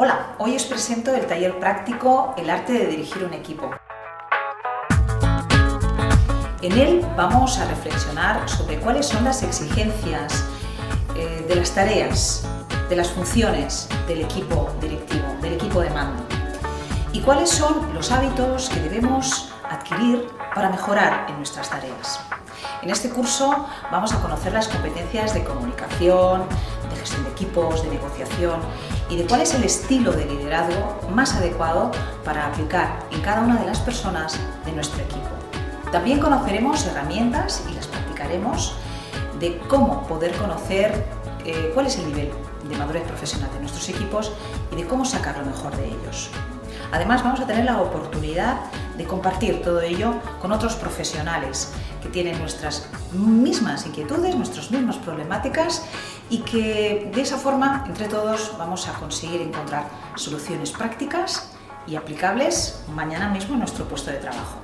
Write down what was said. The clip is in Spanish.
Hola, hoy os presento el taller práctico El arte de dirigir un equipo. En él vamos a reflexionar sobre cuáles son las exigencias de las tareas, de las funciones del equipo directivo, del equipo de mando, y cuáles son los hábitos que debemos adquirir para mejorar en nuestras tareas. En este curso vamos a conocer las competencias de comunicación, de gestión de equipos, de negociación y de cuál es el estilo de liderazgo más adecuado para aplicar en cada una de las personas de nuestro equipo. También conoceremos herramientas y las practicaremos de cómo poder conocer cuál es el nivel de madurez profesional de nuestros equipos y de cómo sacar lo mejor de ellos. Además, vamos a tener la oportunidad de compartir todo ello con otros profesionales que tienen nuestras mismas inquietudes, nuestras mismas problemáticas y que de esa forma, entre todos, vamos a conseguir encontrar soluciones prácticas y aplicables mañana mismo en nuestro puesto de trabajo.